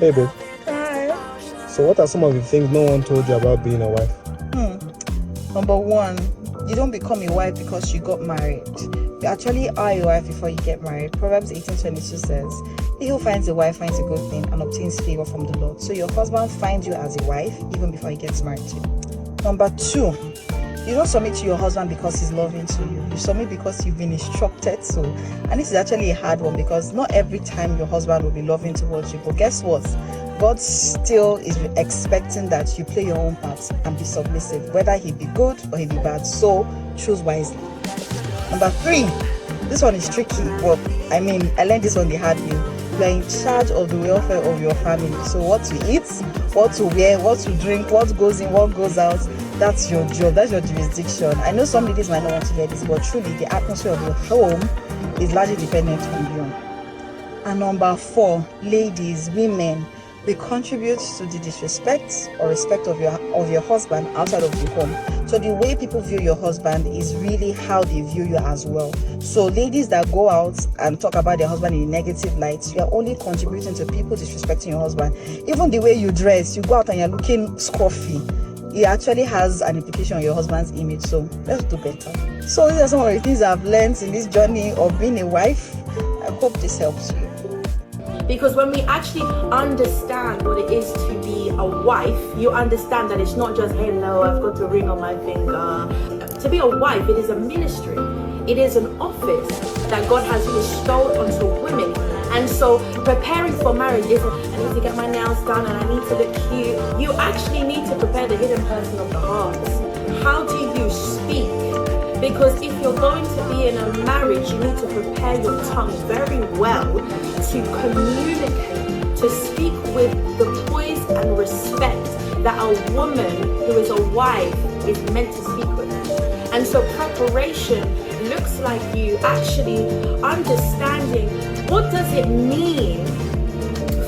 Hey babe, Hi. so what are some of the things no one told you about being a wife? Number one, you don't become a wife because you got married. You actually are a wife before you get married. Proverbs 18:22 says, "He who finds a wife finds a good thing and obtains favor from the Lord." So your husband finds you as a wife even before he gets married to you. Number two, you don't submit to your husband because he's loving to you. You submit because you've been instructed to. And this is actually a hard one because not every time your husband will be loving towards you. But guess what? God still is expecting that you play your own part and be submissive, whether he be good or he be bad. So choose wisely. Number three, this one is tricky, but I learned this on the hard way. You are in charge of the welfare of your family. So what to eat, what to wear, what to drink, what goes in, what goes out, that's your job, that's your jurisdiction. I know some ladies might not want to hear this, but truly the atmosphere of your home is largely dependent on you. And number four, ladies, women, they contribute to the disrespect or respect of your husband outside of the home. So the way people view your husband is really how they view you as well. So ladies that go out and talk about their husband in a negative light, you are only contributing to people disrespecting your husband. Even the way you dress, you go out and you're looking scruffy, it actually has an implication on your husband's image. So let's do better. So these are some of the things I've learned in this journey of being a wife. I hope this helps you. Because when we actually understand what it is to be a wife, you understand that it's not just, hello, I've got a ring on my finger. To be a wife, it is a ministry. It is an office that God has bestowed onto women. And so preparing for marriage isn't, I need to get my nails done and I need to look cute. You actually need to prepare the hidden person of the heart. How do you speak? Because if you're going to be in a marriage, you need to prepare your tongue very well to communicate, to speak with the poise and respect that a woman who is a wife is meant to speak with. And so preparation looks like you actually understanding what does it mean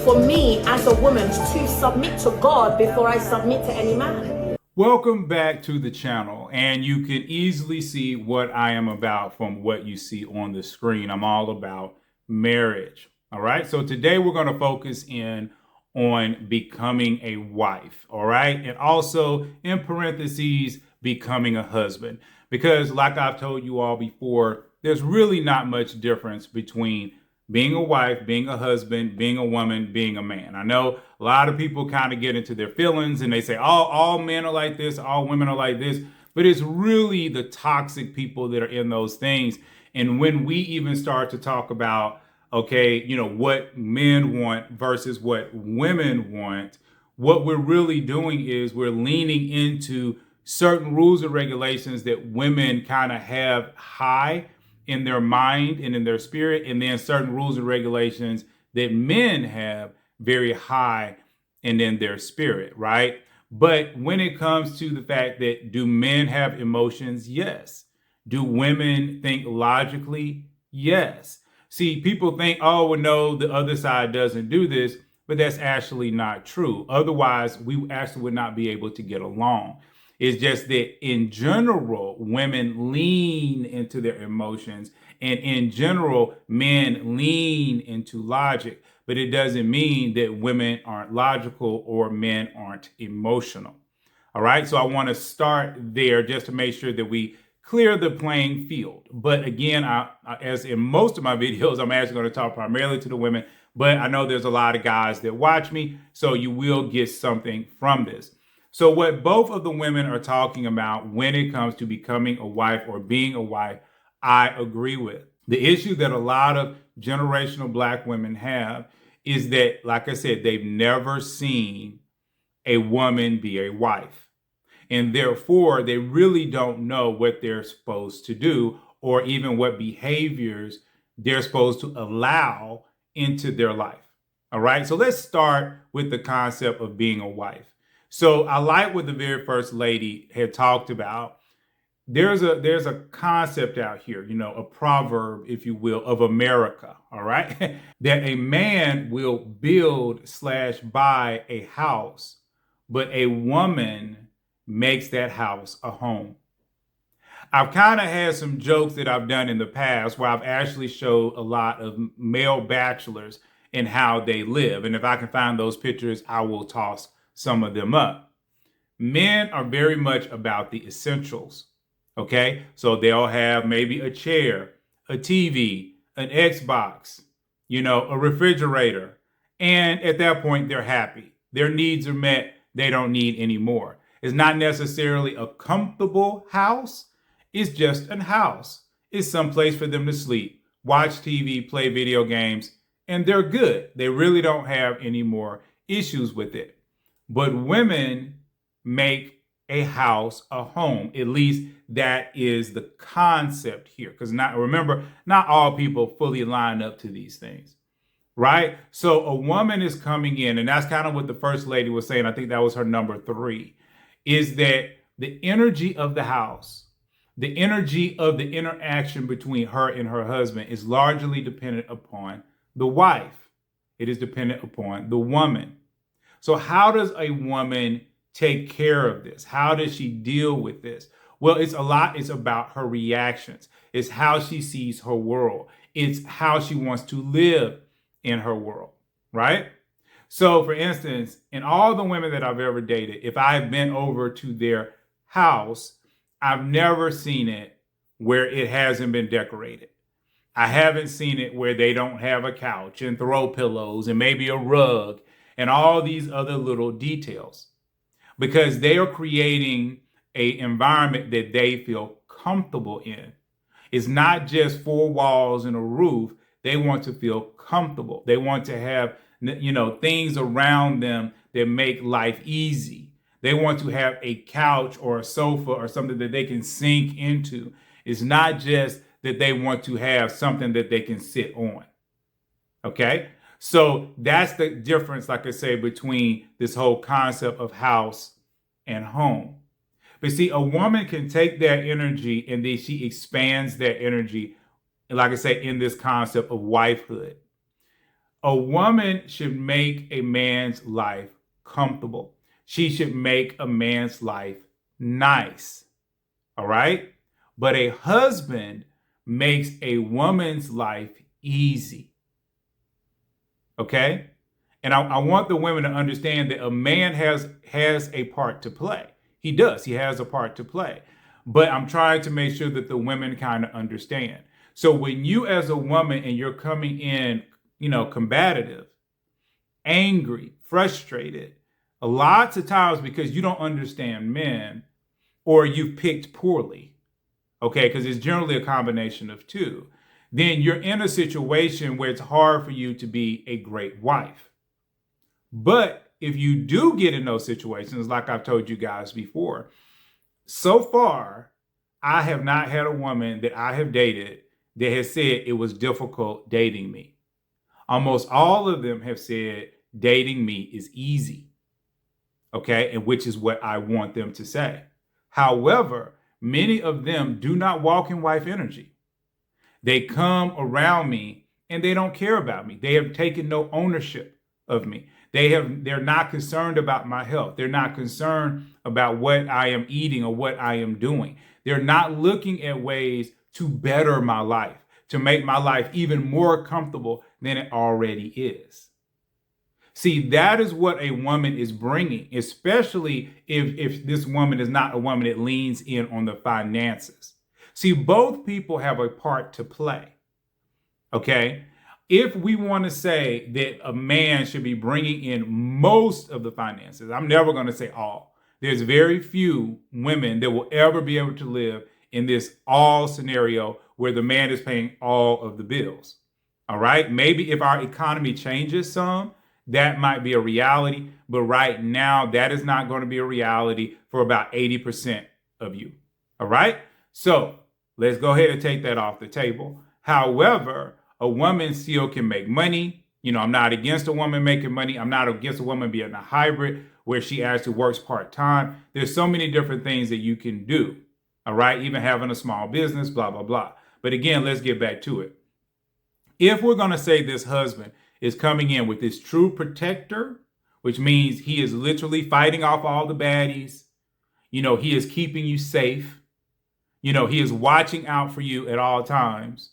for me as a woman to submit to God before I submit to any man. Welcome back to the channel, and you can easily see what I am about from what you see on the screen. I'm all about marriage. All right, so today we're going to focus in on becoming a wife. All right, and also in parentheses, becoming a husband, because like I've told you all before, there's really not much difference between being a wife, being a husband, being a woman, being a man. I know a lot of people kind of get into their feelings and they say, all men are like this, all women are like this. But it's really the toxic people that are in those things. And when we even start to talk about, okay, what men want versus what women want, what we're really doing is we're leaning into certain rules and regulations that women kind of have high in their mind and in their spirit, and then certain rules and regulations that men have very high and in their spirit, right? But when it comes to the fact that do men have emotions? Yes. Do women think logically? Yes. See, people think, oh, well, no, the other side doesn't do this, but that's actually not true. Otherwise, we actually would not be able to get along. It's just that in general, women lean into their emotions, and in general, men lean into logic. But it doesn't mean that women aren't logical or men aren't emotional. All right, so I want to start there just to make sure that we clear the playing field. But again, as in most of my videos, I'm actually going to talk primarily to the women, but I know there's a lot of guys that watch me, so you will get something from this. So what both of the women are talking about when it comes to becoming a wife or being a wife, I agree with. The issue that a lot of generational Black women have is that, like I said, they've never seen a woman be a wife. And therefore, they really don't know what they're supposed to do or even what behaviors they're supposed to allow into their life. All right, so let's start with the concept of being a wife. So I like what the very first lady had talked about. There's a concept out here, a proverb, if you will, of America, all right? That a man will build/buy a house, but a woman makes that house a home. I've kind of had some jokes that I've done in the past where I've actually showed a lot of male bachelors in how they live. And if I can find those pictures, I will toss some of them up. Men are very much about the essentials. Okay, so they'll have maybe a chair, a TV, an Xbox, a refrigerator. And at that point, they're happy. Their needs are met. They don't need any more. It's not necessarily a comfortable house. It's just a house. It's someplace for them to sleep, watch TV, play video games, and they're good. They really don't have any more issues with it. But women make a house a home. At least that is the concept here. Because remember, not all people fully line up to these things, right? So a woman is coming in, and that's kind of what the first lady was saying. I think that was her number 3, is that the energy of the house, the energy of the interaction between her and her husband is largely dependent upon the wife. It is dependent upon the woman. So how does a woman take care of this? How does she deal with this? Well, it's about her reactions. It's how she sees her world. It's how she wants to live in her world, right? So for instance, in all the women that I've ever dated, if I've been over to their house, I've never seen it where it hasn't been decorated. I haven't seen it where they don't have a couch and throw pillows and maybe a rug and all these other little details, because they are creating an environment that they feel comfortable in. It's not just 4 walls and a roof. They want to feel comfortable. They want to have, things around them that make life easy. They want to have a couch or a sofa or something that they can sink into. It's not just that they want to have something that they can sit on. Okay? So that's the difference, like I say, between this whole concept of house and home. But see, a woman can take that energy and then she expands that energy, like I say, in this concept of wifehood. A woman should make a man's life comfortable. She should make a man's life nice. All right? But a husband makes a woman's life easy. Okay? And I want the women to understand that a man has a part to play. He does. He has a part to play. But I'm trying to make sure that the women kind of understand. So when you as a woman and you're coming in, combative, angry, frustrated, lots of times because you don't understand men or you've picked poorly, okay, because it's generally a combination of two, then you're in a situation where it's hard for you to be a great wife. But if you do get in those situations, like I've told you guys before, so far, I have not had a woman that I have dated that has said it was difficult dating me. Almost all of them have said dating me is easy. Okay, and which is what I want them to say. However, many of them do not walk in wife energy. They come around me and they don't care about me. They have taken no ownership of me. They're not concerned about my health. They're not concerned about what I am eating or what I am doing. They're not looking at ways to better my life, to make my life even more comfortable than it already is. See, that is what a woman is bringing, especially if this woman is not a woman that leans in on the finances. See, both people have a part to play, okay? If we want to say that a man should be bringing in most of the finances, I'm never going to say all. There's very few women that will ever be able to live in this all scenario where the man is paying all of the bills, all right? Maybe if our economy changes some, that might be a reality, but right now that is not going to be a reality for about 80% of you. All right. So let's go ahead and take that off the table. However, a woman still can make money. I'm not against a woman making money. I'm not against a woman being a hybrid where she actually works part-time. There's so many different things that you can do. All right. Even having a small business, blah, blah, blah. But again, let's get back to it. If we're going to say this husband is coming in with this true protector, which means he is literally fighting off all the baddies. He is keeping you safe. He is watching out for you at all times.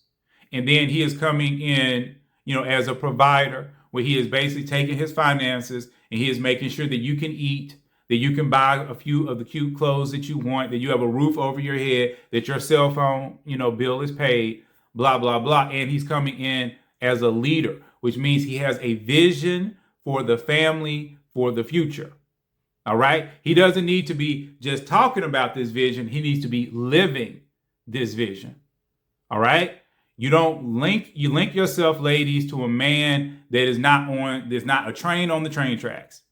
And then he is coming in, as a provider, where he is basically taking his finances and he is making sure that you can eat, that you can buy a few of the cute clothes that you want, that you have a roof over your head, that your cell phone, bill is paid, blah, blah, blah. And he's coming in as a leader, which means he has a vision for the family, for the future. All right. He doesn't need to be just talking about this vision. He needs to be living this vision. All right. You link yourself, ladies, to a man that is there's not a train on the train tracks.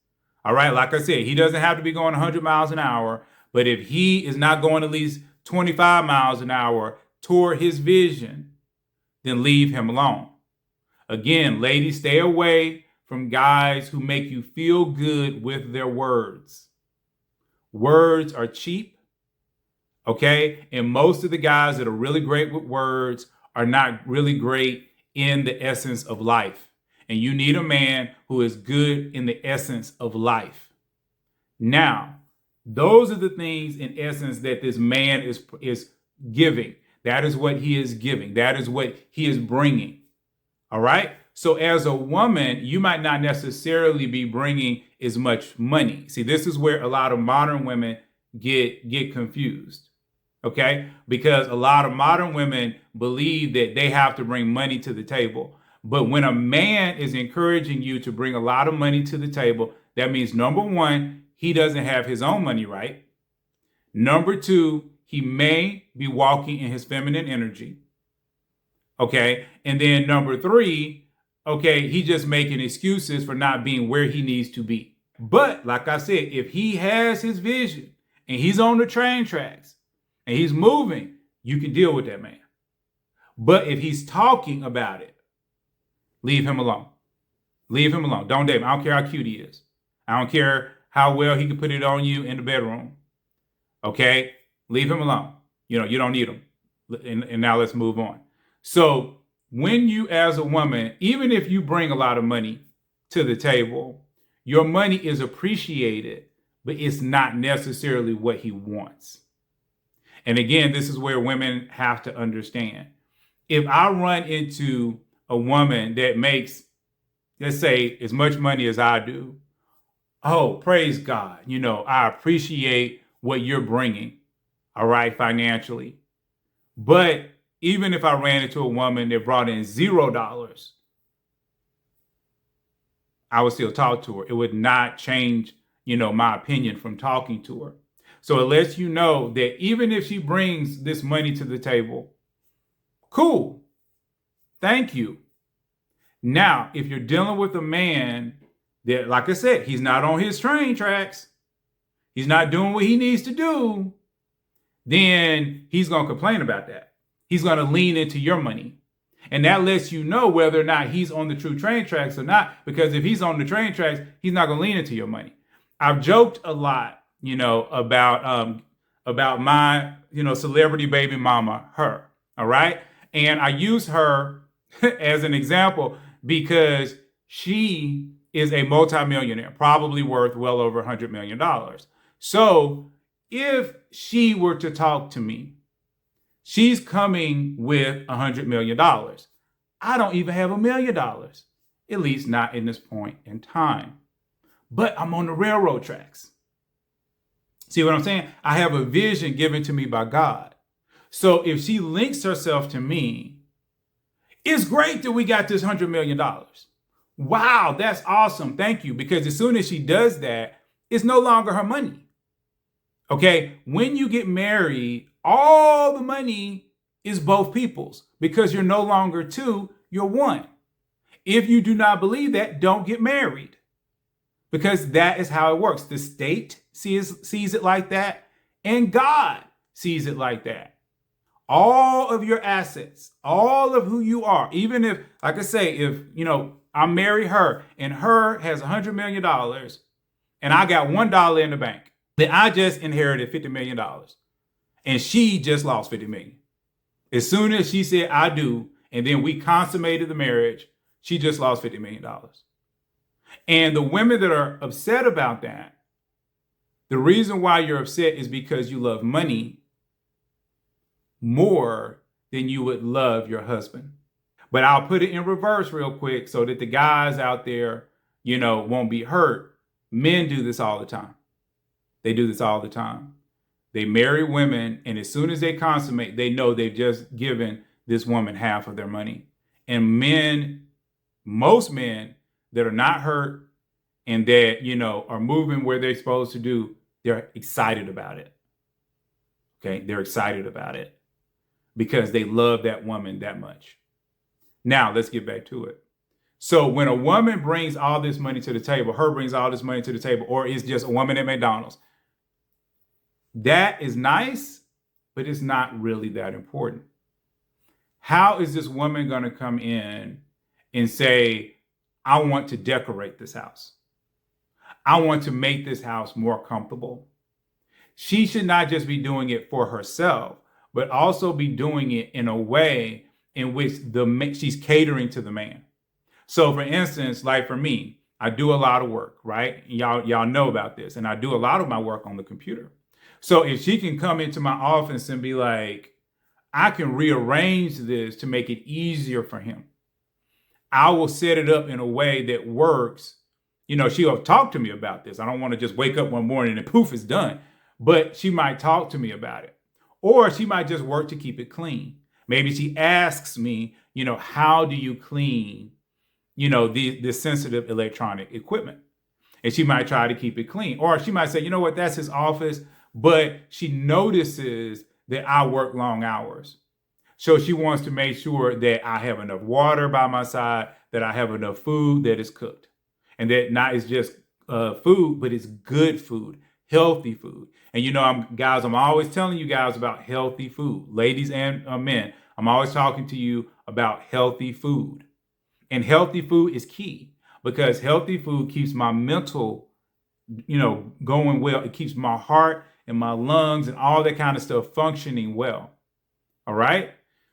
All right. Like I said, he doesn't have to be going 100 miles an hour. But if he is not going at least 25 miles an hour toward his vision, then leave him alone. Again, ladies, stay away from guys who make you feel good with their words. Words are cheap, okay? And most of the guys that are really great with words are not really great in the essence of life. And you need a man who is good in the essence of life. Now, those are the things in essence that this man is giving. That is what he is giving. That is what he is bringing. All right? So as a woman, you might not necessarily be bringing as much money. See, this is where a lot of modern women get confused, okay? Because a lot of modern women believe that they have to bring money to the table. But when a man is encouraging you to bring a lot of money to the table, that means, number one, he doesn't have his own money right. Number two, he may be walking in his feminine energy, okay? And then number three, okay, he's just making excuses for not being where he needs to be. But like I said, if he has his vision and he's on the train tracks and he's moving, you can deal with that man. But if he's talking about it, leave him alone. Leave him alone. Don't date him. I don't care how cute he is. I don't care how well he can put it on you in the bedroom. Okay? Leave him alone. You don't need him. And now let's move on. So when you, as a woman, even if you bring a lot of money to the table, your money is appreciated, but it's not necessarily what he wants. And again, this is where women have to understand. If I run into a woman that makes, let's say, as much money as I do, oh, praise God, I appreciate what you're bringing, all right, financially. But even if I ran into a woman that brought in $0, I would still talk to her. It would not change, my opinion from talking to her. So it lets you know that even if she brings this money to the table, cool. Thank you. Now, if you're dealing with a man that, like I said, he's not on his train tracks, he's not doing what he needs to do, then he's going to complain about that. He's going to lean into your money. And that lets you know whether or not he's on the true train tracks or not. Because if he's on the train tracks, he's not going to lean into your money. I've joked a lot, about my, celebrity baby mama, her. All right. And I use her as an example because she is a multimillionaire, probably worth well over $100 million. So if she were to talk to me, she's coming with $100 million. I don't even have $1 million, at least not in this point in time. But I'm on the railroad tracks. See what I'm saying? I have a vision given to me by God. So if she links herself to me, it's great that we got this $100 million. Wow, that's awesome. Thank you. Because as soon as she does that, it's no longer her money. Okay, when you get married, all the money is both people's because you're no longer two, you're one. If you do not believe that, don't get married because that is how it works. The state sees it like that and God sees it like that. All of your assets, all of who you are, even if, like I say, if, I marry her and her has $100 million and I got $1 in the bank, then I just inherited $50 million. And she just lost $50 million. As soon as she said, I do, and then we consummated the marriage, she just lost $50 million. And the women that are upset about that, the reason why you're upset is because you love money more than you would love your husband. But I'll put it in reverse real quick so that the guys out there, won't be hurt. Men do this all the time. They do this all the time. They marry women, and as soon as they consummate, they know they've just given this woman half of their money. And most men that are not hurt and that, are moving where they're supposed to do, they're excited about it. Okay, they're excited about it because they love that woman that much. Now, let's get back to it. So when a woman brings all this money to the table, her brings all this money to the table, or it's just a woman at McDonald's, that is nice, but it's not really that important. How is this woman going to come in and say, I want to decorate this house? I want to make this house more comfortable. She should not just be doing it for herself, but also be doing it in a way in which she's catering to the man. So for instance, like for me, I do a lot of work, right? Y'all know about this. And I do a lot of my work on the computer. So if she can come into my office and be like, I can rearrange this to make it easier for him. I will set it up in a way that works. She'll talk to me about this. I don't want to just wake up one morning and poof, it's done. But she might talk to me about it. Or she might just work to keep it clean. Maybe she asks me, how do you clean, this sensitive electronic equipment? And she might try to keep it clean. Or she might say, you know what, that's his office. But she notices that I work long hours. So she wants to make sure that I have enough water by my side, that I have enough food that is cooked. And that not is just food, but it's good food, healthy food. And I'm always telling you guys about healthy food, ladies and men. I'm always talking to you about healthy food. And healthy food is key because healthy food keeps my mental, going well. It keeps my heart and my lungs and all that kind of stuff functioning well. All right.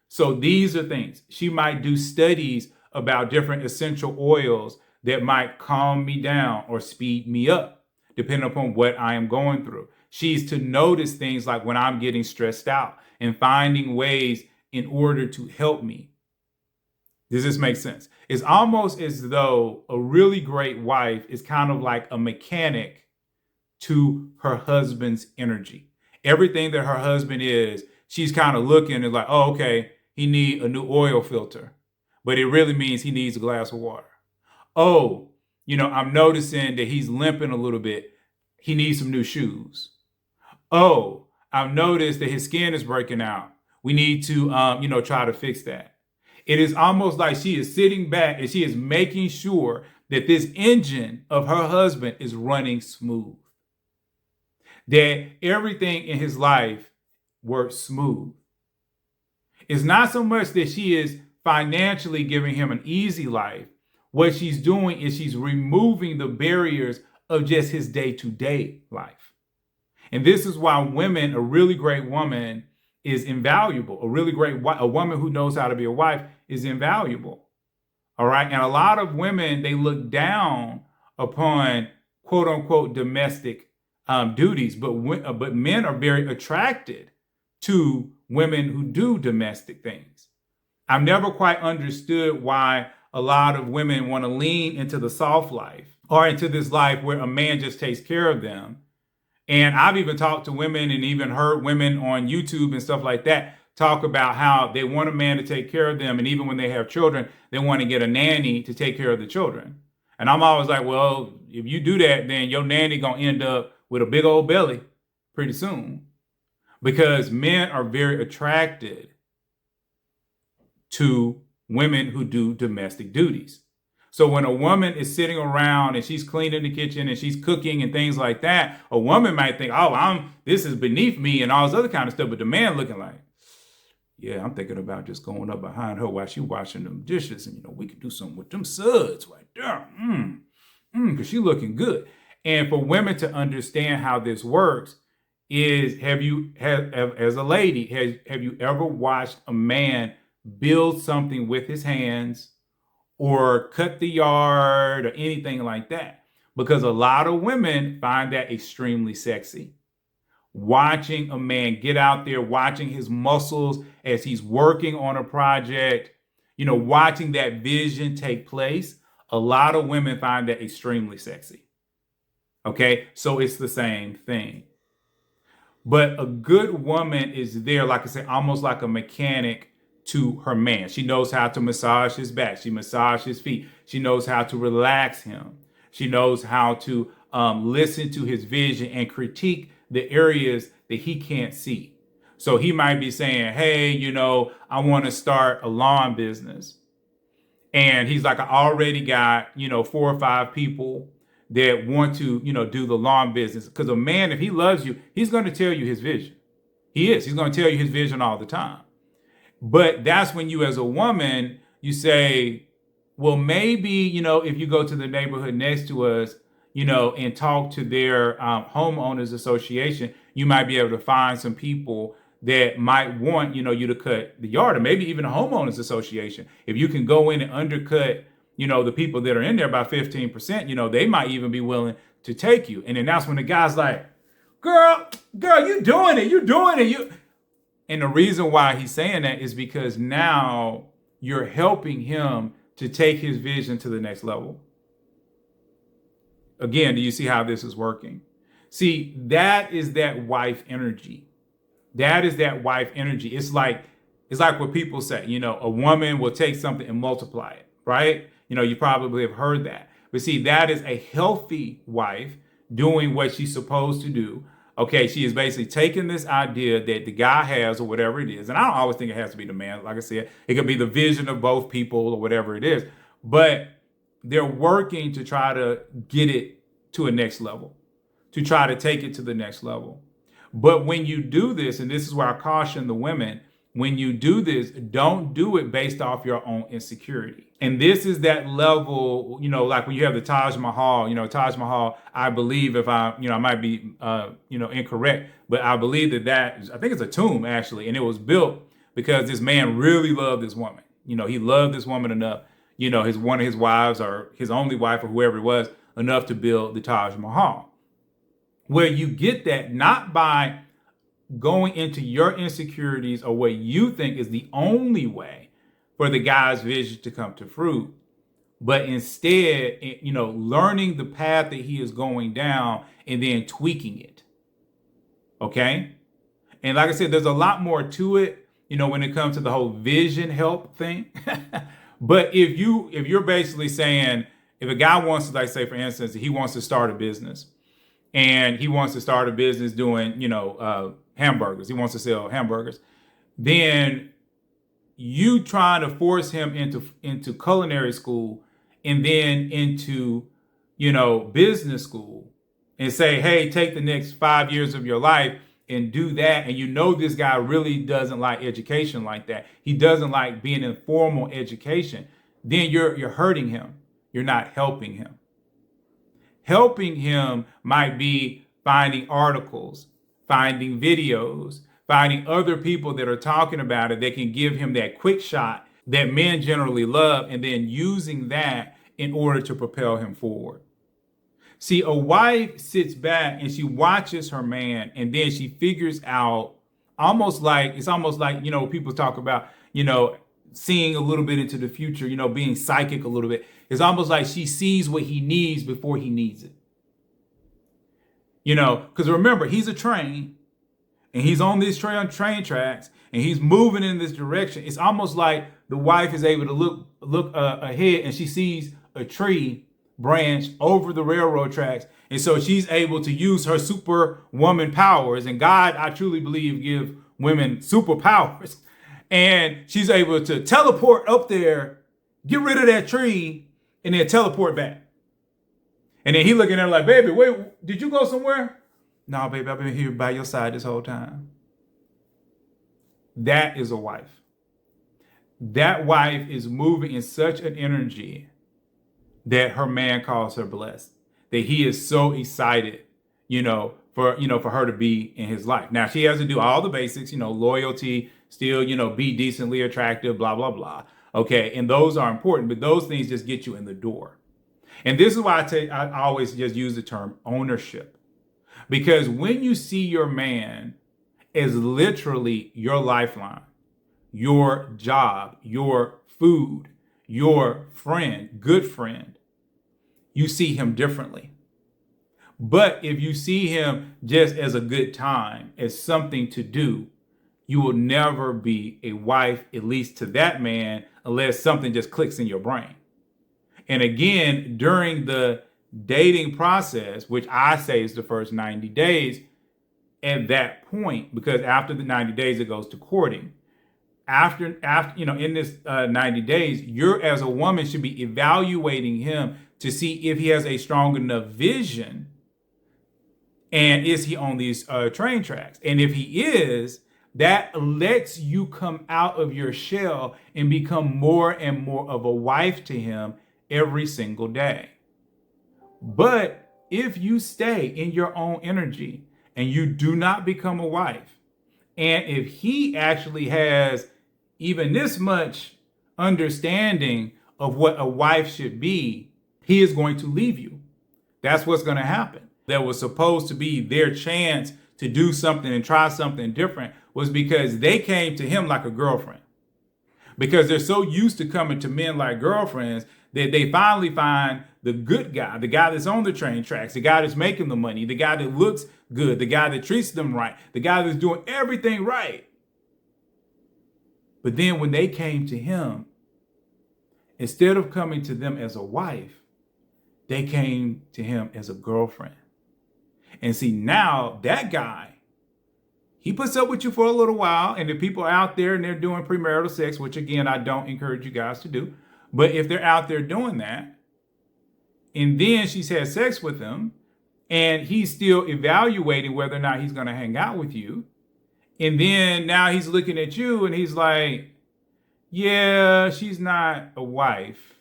So these are things. She might do studies about different essential oils that might calm me down or speed me up, depending upon what I am going through. She's to notice things like when I'm getting stressed out and finding ways in order to help me. Does this make sense? It's almost as though a really great wife is kind of like a mechanic to her husband's energy. Everything that her husband is, she's kind of looking and like, oh, okay, he needs a new oil filter, but it really means he needs a glass of water. Oh, I'm noticing that he's limping a little bit. He needs some new shoes. Oh, I've noticed that his skin is breaking out. We need to, try to fix that. It is almost like she is sitting back and she is making sure that this engine of her husband is running smooth. That everything in his life works smooth. It's not so much that she is financially giving him an easy life. What she's doing is she's removing the barriers of just his day-to-day life. And this is why a really great woman is invaluable. A woman who knows how to be a wife is invaluable. All right. And a lot of women, they look down upon quote unquote domestic duties, but men are very attracted to women who do domestic things. I've never quite understood why a lot of women want to lean into the soft life or into this life where a man just takes care of them. And I've even talked to women and even heard women on YouTube and stuff like that talk about how they want a man to take care of them. And even when they have children, they want to get a nanny to take care of the children. And I'm always like, well, if you do that, then your nanny going to end up with a big old belly pretty soon. Because men are very attracted to women who do domestic duties. So when a woman is sitting around and she's cleaning the kitchen and she's cooking and things like that, a woman might think, oh, this is beneath me and all this other kind of stuff. But the man looking like, yeah, I'm thinking about just going up behind her while she's washing them dishes. And, we could do something with them suds right there. Because she's looking good. And for women to understand how this works is, have you ever watched a man build something with his hands or cut the yard or anything like that? Because a lot of women find that extremely sexy. Watching a man get out there, watching his muscles as he's working on a project, watching that vision take place, a lot of women find that extremely sexy. Okay, so it's the same thing. But a good woman is there, like I said, almost like a mechanic to her man. She knows how to massage his back. She massages his feet. She knows how to relax him. She knows how to listen to his vision and critique the areas that he can't see. So he might be saying, hey, I want to start a lawn business. And he's like, I already got, 4 or 5 people that want to, do the lawn business. Because a man, if he loves you, he's going to tell you his vision. He is. He's going to tell you his vision all the time. But that's when you, as a woman, you say, well, maybe, if you go to the neighborhood next to us, and talk to their homeowners association, you might be able to find some people that might want, you to cut the yard, or maybe even a homeowners association. If you can go in and undercut, the people that are in there by 15%, they might even be willing to take you. And then that's when the guy's like, girl, you doing it. And the reason why he's saying that is because now you're helping him to take his vision to the next level. Again, do you see how this is working? See, that is that wife energy. That is that wife energy. It's like what people say, a woman will take something and multiply it, right? You probably have heard that. But see, that is a healthy wife doing what she's supposed to do. Okay, she is basically taking this idea that the guy has or whatever it is. And I don't always think it has to be the man. Like I said, it could be the vision of both people or whatever it is. But they're working to try to get it to a next level, to try to take it to the next level. But when you do this, and this is where I caution the women, when you do this, don't do it based off your own insecurity. And this is that level, like when you have the Taj Mahal, Taj Mahal, I believe I might be, incorrect, but I believe I think it's a tomb actually. And it was built because this man really loved this woman. He loved this woman enough, one of his wives or his only wife or whoever it was, enough to build the Taj Mahal. Where you get that not by going into your insecurities or what you think is the only way for the guy's vision to come to fruit, but instead, learning the path that he is going down and then tweaking it. Okay? And like I said, there's a lot more to it, when it comes to the whole vision help thing. But if you're basically saying, if a guy wants to, like say, for instance, he wants to start a business and he wants to start a business doing, hamburgers. He wants to sell hamburgers. Then you trying to force him into culinary school and then into, business school and say, hey, take the next 5 years of your life and do that. And this guy really doesn't like education like that. He doesn't like being in formal education. Then you're hurting him. You're not helping him. Helping him might be finding articles, finding videos, finding other people that are talking about it that can give him that quick shot that men generally love, and then using that in order to propel him forward. See, a wife sits back and she watches her man, and then she figures out it's almost like, people talk about, seeing a little bit into the future, being psychic a little bit. It's almost like she sees what he needs before he needs it. Because remember, he's a train and he's on this train tracks and he's moving in this direction. It's almost like the wife is able to look ahead and she sees a tree branch over the railroad tracks. And so she's able to use her superwoman powers. And God, I truly believe, give women superpowers. And she's able to teleport up there, get rid of that tree, and then teleport back. And then he looking at her like, baby, wait, did you go somewhere? No, baby, I've been here by your side this whole time. That is a wife. That wife is moving in such an energy that her man calls her blessed, that he is so excited, for her to be in his life. Now, she has to do all the basics, loyalty, still, be decently attractive, blah, blah, blah. Okay. And those are important, but those things just get you in the door. And this is why I always just use the term ownership, because when you see your man as literally your lifeline, your job, your food, your friend, good friend, you see him differently. But if you see him just as a good time, as something to do, you will never be a wife, at least to that man, unless something just clicks in your brain. And again, during the dating process, which I say is the first 90 days, at that point, because after the 90 days, it goes to courting. After in this 90 days, you're as a woman should be evaluating him to see if he has a strong enough vision. And is he on these train tracks? And if he is, that lets you come out of your shell and become more and more of a wife to him every single day. But if you stay in your own energy and you do not become a wife, and if he actually has even this much understanding of what a wife should be, he is going to leave you. That's what's going to happen. That was supposed to be their chance to do something and try something different was because they came to him like a girlfriend. Because they're so used to coming to men like girlfriends that they finally find the good guy, the guy that's on the train tracks, the guy that's making the money, the guy that looks good, the guy that treats them right, the guy that's doing everything right. But then when they came to him, instead of coming to them as a wife, they came to him as a girlfriend. And see, now that guy, he puts up with you for a little while. And if people are out there and they're doing premarital sex, which again, I don't encourage you guys to do. But if they're out there doing that, and then she's had sex with him, and he's still evaluating whether or not he's going to hang out with you. And then now he's looking at you and he's like, yeah, she's not a wife.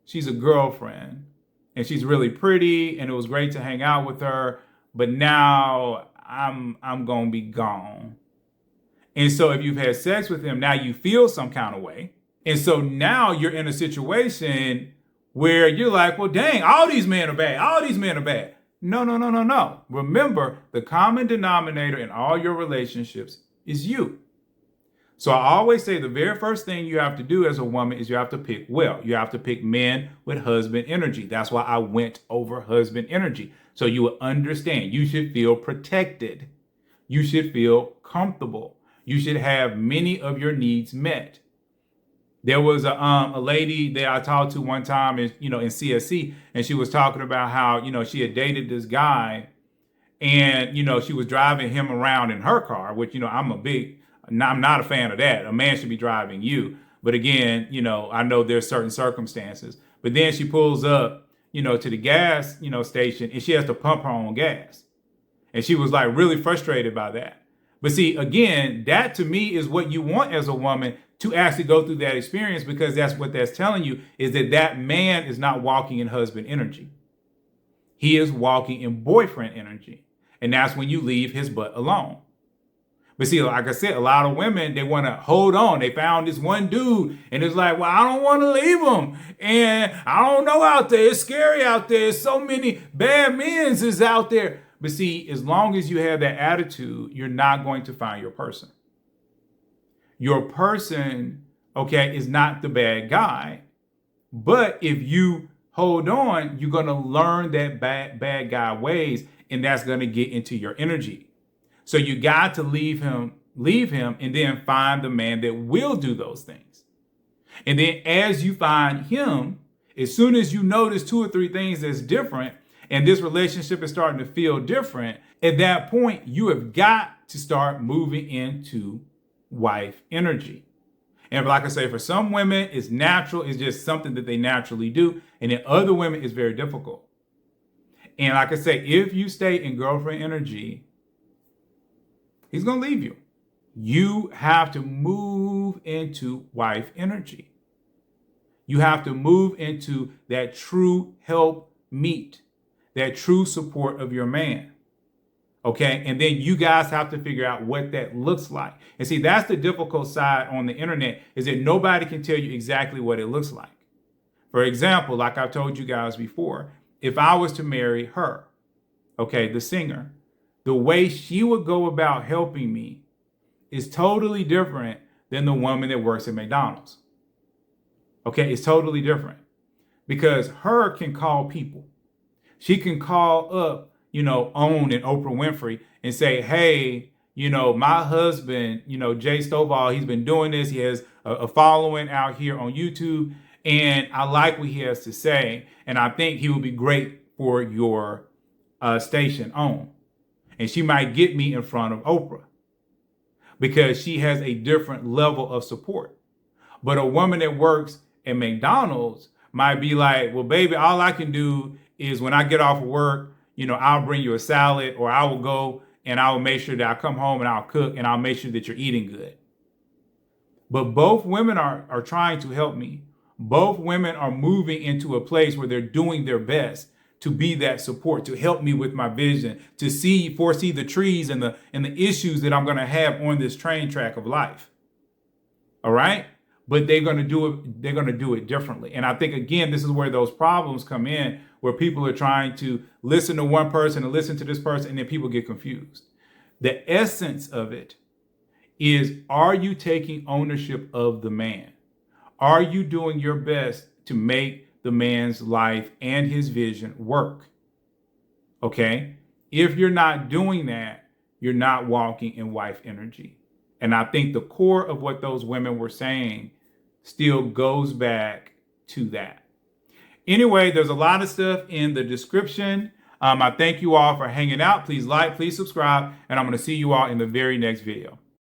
She's a girlfriend. And she's really pretty. And it was great to hang out with her. But now I'm going to be gone. And so if you've had sex with him, now you feel some kind of way. And so now you're in a situation where you're like, well, dang, all these men are bad. All these men are bad. No. Remember, the common denominator in all your relationships is you. So I always say the very first thing you have to do as a woman is you have to pick well. You have to pick men with husband energy. That's why I went over husband energy. So you will understand. You should feel protected. You should feel comfortable. You should have many of your needs met. There was a lady that I talked to one time in CSC, and she was talking about how, she had dated this guy and, she was driving him around in her car, which, I'm not a fan of that. A man should be driving you. But again, I know there's certain circumstances. But then she pulls up, to the gas, station, and she has to pump her own gas. And she was like really frustrated by that. But see, again, that to me is what you want as a woman, to actually go through that experience, because that's what that's telling you, is that man is not walking in husband energy. He is walking in boyfriend energy. And that's when you leave his butt alone. But see, like I said, a lot of women, they want to hold on. They found this one dude and it's like, well, I don't want to leave him. And I don't know out there. It's scary out there. So many bad men is out there. But see, as long as you have that attitude, you're not going to find your person. Your person, is not the bad guy. But if you hold on, you're going to learn that bad guy ways, and that's going to get into your energy. So you got to leave him, and then find the man that will do those things. And then as you find him, as soon as you notice 2 or 3 things that's different, and this relationship is starting to feel different, at that point, you have got to start moving into wife energy. And like I say, for some women, it's natural. It's just something that they naturally do. And in other women, it's very difficult. And like I say, if you stay in girlfriend energy, he's going to leave you. You have to move into wife energy. You have to move into that true help meet, that true support of your man. Okay. And then you guys have to figure out what that looks like. And see, that's the difficult side on the internet, is that nobody can tell you exactly what it looks like. For example, like I've told you guys before, if I was to marry her, the singer, the way she would go about helping me is totally different than the woman that works at McDonald's. Okay, it's totally different because her can call people. She can call up, OWN and Oprah Winfrey and say, hey, my husband, Jay Stovall, he's been doing this. He has a following out here on YouTube, and I like what he has to say. And I think he would be great for your station OWN. And she might get me in front of Oprah because she has a different level of support. But a woman that works at McDonald's might be like, well, baby, all I can do is when I get off of work, I'll bring you a salad, or I will go and I will make sure that I come home and I'll cook and I'll make sure that you're eating good. But both women are trying to help me. Both women are moving into a place where they're doing their best to be that support, to help me with my vision, to foresee the trees and the issues that I'm going to have on this train track of life. All right? But they're going to do it differently. And I think, again, this is where those problems come in, where people are trying to listen to one person and listen to this person, and then people get confused. The essence of it is, are you taking ownership of the man? Are you doing your best to make the man's life and his vision work? Okay? If you're not doing that, you're not walking in wife energy. And I think the core of what those women were saying still goes back to that. Anyway, there's a lot of stuff in the description. I thank you all for hanging out. Please like, please subscribe, and I'm going to see you all in the very next video.